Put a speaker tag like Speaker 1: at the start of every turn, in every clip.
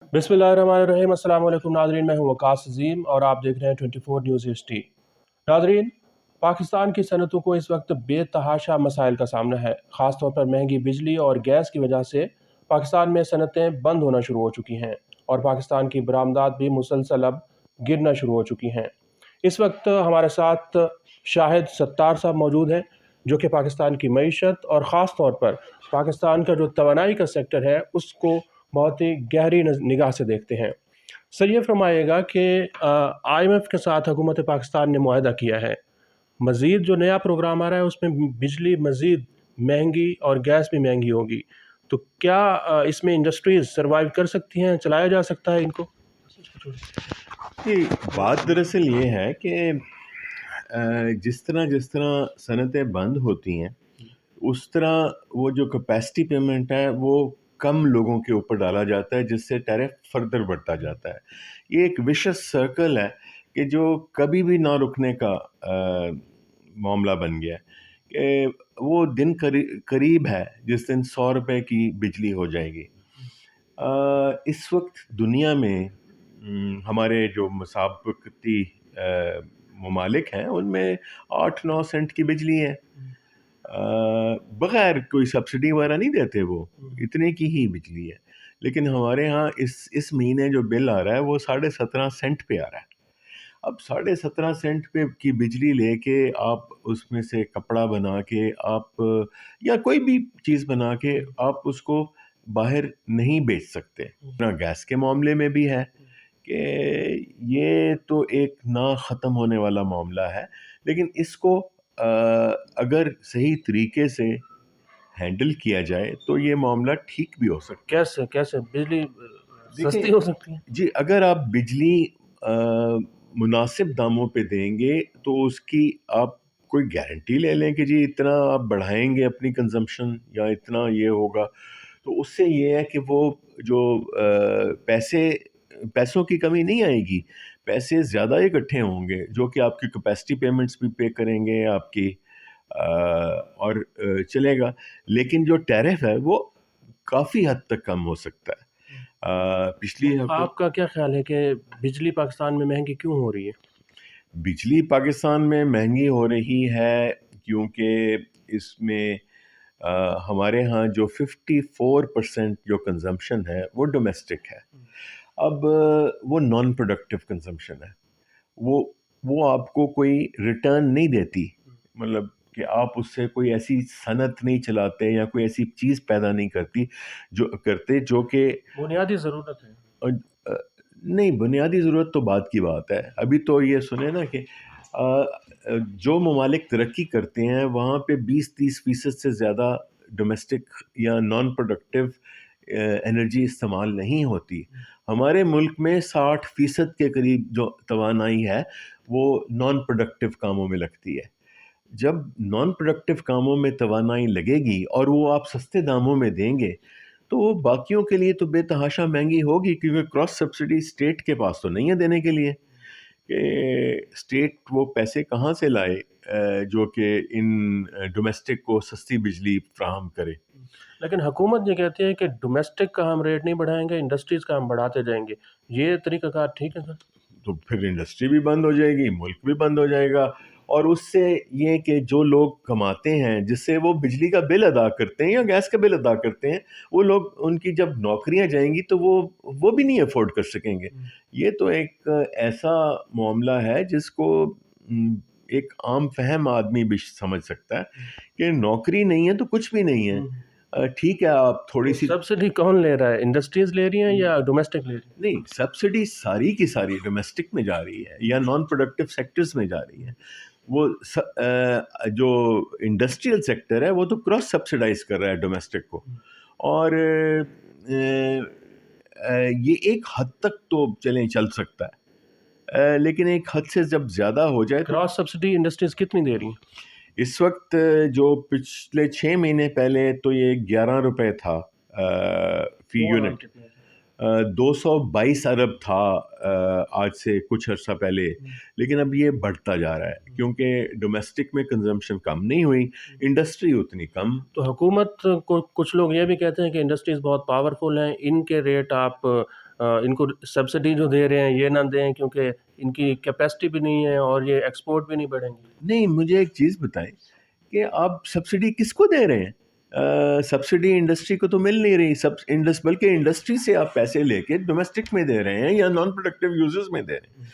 Speaker 1: बिस्मिल्लाहिर्रहमानिर्रहीम। अस्सलाम वालेकुम नाज़रीन, मैं हूं वकास अज़ीम और आप देख रहे हैं 24 न्यूज़ HT। नाज़रीन, पाकिस्तान की सनतों को इस वक्त बेतहाशा मसाइल का सामना है। ख़ास तौर पर महंगी बिजली और गैस की वजह से पाकिस्तान में सनतें बंद होना शुरू हो चुकी हैं और पाकिस्तान की बरामदात भी मुसलसल अब गिरना शुरू हो चुकी हैं। इस वक्त हमारे साथ शाहिद सत्तार साहब मौजूद हैं, जो कि पाकिस्तान की मईशत और ख़ास तौर पर पाकिस्तान का जो तवानाई का सेक्टर है उसको बहुत ही गहरी निगाह से देखते हैं। सर, ये फरमाइएगा कि IMF के साथ हुकूमत पाकिस्तान ने मुआहदा किया है, मज़ीद जो नया प्रोग्राम आ रहा है उसमें बिजली मज़ीद महंगी और गैस भी महंगी होगी, तो क्या इसमें इंडस्ट्रीज़ सर्वाइव कर सकती हैं, चलाया जा सकता है इनको?
Speaker 2: कि बात दरअसल ये है कि जिस तरह सनतें बंद होती हैं उस तरह वो जो कैपेसिटी पेमेंट है वो कम लोगों के ऊपर डाला जाता है, जिससे टैरिफ फर्दर बढ़ता जाता है। ये एक विशस सर्कल है कि जो कभी भी ना रुकने का मामला बन गया है कि वो दिन करीब है जिस दिन 100 रुपए की बिजली हो जाएगी। इस वक्त दुनिया में हमारे जो मुसाबकती ममालिक हैं उनमें 8-9 सेंट की बिजली है, बग़ैर कोई सब्सिडी वगैरह नहीं देते, वो इतने की ही बिजली है। लेकिन हमारे यहाँ इस महीने जो बिल आ रहा है वो 17.5 सेंट पे आ रहा है। अब 17.5 सेंट पे की बिजली लेके आप उसमें से कपड़ा बना के आप या कोई भी चीज़ बना के आप उसको बाहर नहीं बेच सकते। ना गैस के मामले में भी है कि ये तो एक ना ख़त्म होने वाला मामला है, लेकिन इसको अगर सही तरीके से हैंडल किया जाए तो ये मामला ठीक भी हो सकता है।
Speaker 1: कैसे कैसे बिजली सस्ती हो सकती है?
Speaker 2: जी, अगर आप बिजली मुनासिब दामों पे देंगे तो उसकी आप कोई गारंटी ले लें कि जी इतना आप बढ़ाएंगे अपनी कंजम्पशन या इतना ये होगा, तो उससे ये है कि वो जो पैसों की कमी नहीं आएगी, पैसे ज़्यादा इकट्ठे होंगे जो कि आपकी कैपेसिटी पेमेंट्स भी पे करेंगे आपकी, और चलेगा। लेकिन जो टैरिफ है वो काफ़ी हद तक कम हो सकता है। पिछली
Speaker 1: आपका क्या ख्याल है कि बिजली पाकिस्तान में महंगी क्यों हो रही है?
Speaker 2: बिजली पाकिस्तान में महंगी हो रही है क्योंकि इसमें हमारे यहाँ जो 54% जो कंजम्पशन है वो डोमेस्टिक है। अब वो नॉन प्रोडक्टिव कंजम्पशन है, वो आपको कोई रिटर्न नहीं देती, मतलब कि आप उससे कोई ऐसी सनत नहीं चलाते या कोई ऐसी चीज़ पैदा नहीं करते जो कि
Speaker 1: बुनियादी ज़रूरत है।
Speaker 2: नहीं, बुनियादी ज़रूरत तो बाद की बात है। अभी तो ये सुने ना कि जो ममालिक तरक्की करते हैं वहाँ पे 20-30% से ज़्यादा डोमेस्टिक या नॉन प्रोडक्टिव एनर्जी इस्तेमाल नहीं होती। हमारे मुल्क में 60% के करीब जो तवानाई है वो नॉन प्रोडक्टिव कामों में लगती है। जब नॉन प्रोडक्टिव कामों में तवानाई लगेगी और वो आप सस्ते दामों में देंगे तो वो बाकियों के लिए तो बेतहाशा महंगी होगी, क्योंकि क्रॉस सब्सिडी स्टेट के पास तो नहीं है देने के लिए कि स्टेट वो पैसे कहाँ से लाए जो कि इन डोमेस्टिक को सस्ती बिजली फ्राहम करे।
Speaker 1: लेकिन हुकूमत ये कहती है कि डोमेस्टिक का हम रेट नहीं बढ़ाएंगे, इंडस्ट्रीज़ का हम बढ़ाते जाएंगे। ये तरीक़ाकार ठीक है सर?
Speaker 2: तो फिर इंडस्ट्री भी बंद हो जाएगी, मुल्क भी बंद हो जाएगा, और उससे ये कि जो लोग कमाते हैं जिससे वो बिजली का बिल अदा करते हैं या गैस का बिल अदा करते हैं, वो लोग, उनकी जब नौकरियां जाएंगी तो वो भी नहीं अफोर्ड कर सकेंगे। ये तो एक ऐसा मामला है जिसको एक आम फहम आदमी भी समझ सकता है कि नौकरी नहीं है तो कुछ भी नहीं है। ठीक है, आप थोड़ी सी
Speaker 1: सब्सिडी कौन ले रहा है, इंडस्ट्रीज ले रही हैं या डोमेस्टिक ले रही है?
Speaker 2: नहीं, सब्सिडी सारी की सारी डोमेस्टिक में जा रही है या नॉन प्रोडक्टिव सेक्टर्स में जा रही है। जो इंडस्ट्रियल सेक्टर है वो तो क्रॉस सब्सिडाइज कर रहा है डोमेस्टिक को, और ये एक हद तक तो चल सकता है, लेकिन एक हद से जब ज़्यादा हो जाए तो
Speaker 1: क्रॉस सब्सिडी इंडस्ट्रीज कितनी दे रही हैं
Speaker 2: इस वक्त? जो पिछले 6 महीने पहले तो ये 11 रुपए था फी यूनिट, 222 अरब था आज से कुछ अर्सा पहले, लेकिन अब ये बढ़ता जा रहा है क्योंकि डोमेस्टिक में कंजम्पशन कम नहीं हुई, इंडस्ट्री उतनी कम।
Speaker 1: तो हुकूमत को कुछ लोग ये भी कहते हैं कि इंडस्ट्रीज बहुत पावरफुल हैं, इनके रेट आप ان کو سبسڈی جو دے رہے ہیں یہ نہ دیں کیونکہ ان کی کیپیسٹی بھی نہیں ہے اور یہ ایکسپورٹ بھی نہیں بڑھیں گے؟
Speaker 2: نہیں، مجھے ایک چیز بتائیں کہ آپ سبسڈی کس کو دے رہے ہیں؟ سبسڈی انڈسٹری کو تو مل نہیں رہی، بلکہ انڈسٹری سے آپ پیسے لے کے ڈومیسٹک میں دے رہے ہیں یا نان پروڈکٹیو یوزرز میں دے رہے ہیں۔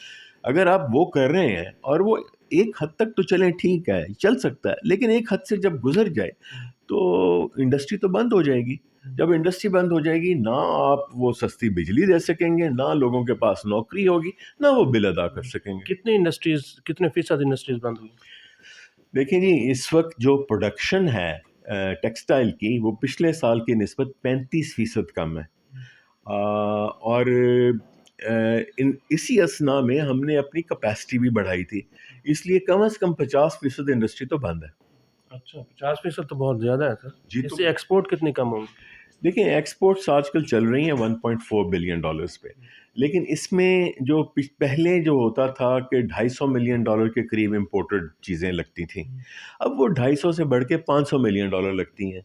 Speaker 2: اگر آپ وہ کر رہے ہیں اور وہ ایک حد تک تو چلیں ٹھیک ہے، چل سکتا ہے، لیکن ایک حد سے جب گزر جائے تو انڈسٹری تو بند ہو جائے گی۔ جب انڈسٹری بند ہو جائے گی، نہ آپ وہ سستی بجلی دے سکیں گے، نہ لوگوں کے پاس نوکری ہوگی، نہ وہ بل ادا کر سکیں گے۔
Speaker 1: کتنے فیصد انڈسٹریز بند ہوئی؟
Speaker 2: دیکھیں جی، اس وقت جو پروڈکشن ہے ٹیکسٹائل کی، وہ پچھلے سال کی نسبت 35% کم ہے، اور اسی اسنا میں ہم نے اپنی کیپیسٹی بھی بڑھائی تھی، اس لیے کم از کم 50% انڈسٹری تو بند ہے۔
Speaker 1: اچھا، 50% تو بہت زیادہ ہے سر۔
Speaker 2: جی،
Speaker 1: اس
Speaker 2: تو
Speaker 1: سے ایکسپورٹ کتنی کم ہوگی؟
Speaker 2: دیکھیں، ایکسپورٹس آج کل چل رہی ہیں $1.4 بلین پہ، لیکن اس میں جو پہلے جو ہوتا تھا کہ $250 ملین کے قریب امپورٹڈ چیزیں لگتی تھیں، اب وہ 250 سے بڑھ کے $500 ملین لگتی ہیں۔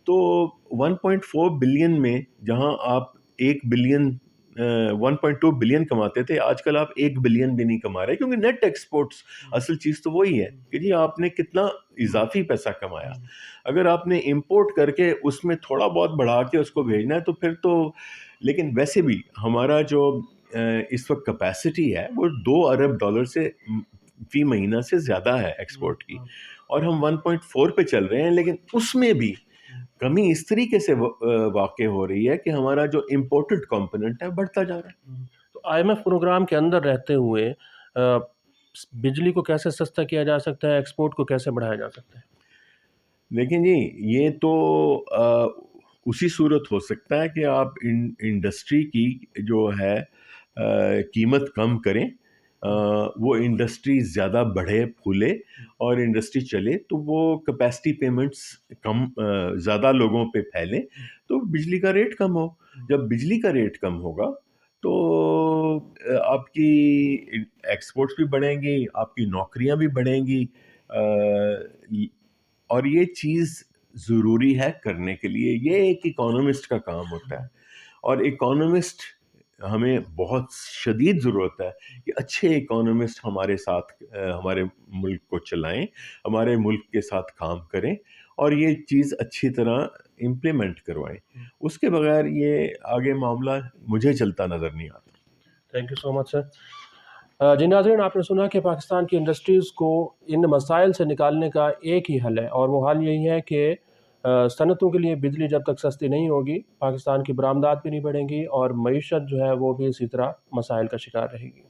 Speaker 2: تو 1.4 بلین میں جہاں آپ 1.2 بلین کماتے تھے، آج کل آپ 1 بلین بھی نہیں کما رہے، کیونکہ نیٹ ایکسپورٹس اصل چیز تو وہی ہے کہ جی آپ نے کتنا اضافی پیسہ کمایا۔ اگر آپ نے امپورٹ کر کے اس میں تھوڑا بہت بڑھا کے اس کو بھیجنا ہے تو پھر تو، لیکن ویسے بھی ہمارا جو اس وقت کیپیسٹی ہے وہ $2 ارب سے فی مہینہ سے زیادہ ہے ایکسپورٹ کی، اور ہم 1.4 پہ چل رہے ہیں، لیکن اس میں بھی کمی اس طریقے سے واقع ہو رہی ہے کہ ہمارا جو امپورٹڈ کمپوننٹ ہے بڑھتا جا رہا ہے۔
Speaker 1: تو آئی ایم ایف پروگرام کے اندر رہتے ہوئے بجلی کو کیسے سستا کیا جا سکتا ہے، ایکسپورٹ کو کیسے بڑھایا جا سکتا ہے؟
Speaker 2: لیکن جی، یہ تو اسی صورت ہو سکتا ہے کہ آپ انڈسٹری کی جو ہے قیمت کم کریں، وہ انڈسٹری زیادہ بڑھے پھولے اور انڈسٹری چلے، تو وہ کیپیسٹی پیمنٹس کم زیادہ لوگوں پہ پھیلیں تو بجلی کا ریٹ کم ہو۔ جب بجلی کا ریٹ کم ہوگا تو آپ کی ایکسپورٹس بھی بڑھیں گی، آپ کی نوکریاں بھی بڑھیں گی، اور یہ چیز ضروری ہے کرنے کے لیے۔ یہ ایک اکانومسٹ کا کام ہوتا ہے، اور اکانومسٹ ہمیں بہت شدید ضرورت ہے کہ اچھے اکانومسٹ ہمارے ساتھ ہمارے ملک کو چلائیں، ہمارے ملک کے ساتھ کام کریں اور یہ چیز اچھی طرح امپلیمنٹ کروائیں۔ اس کے بغیر یہ آگے معاملہ مجھے چلتا نظر نہیں آتا۔
Speaker 1: تھینک یو سو مچ سر۔ جی ناظرین، آپ نے سنا کہ پاکستان کی انڈسٹریز کو ان مسائل سے نکالنے کا ایک ہی حل ہے، اور وہ حل یہی ہے کہ صنعتوں کے لیے بجلی جب تک سستی نہیں ہوگی، پاکستان کی برآمدات بھی نہیں بڑھیں گی اور معیشت جو ہے وہ بھی اسی طرح مسائل کا شکار رہے گی۔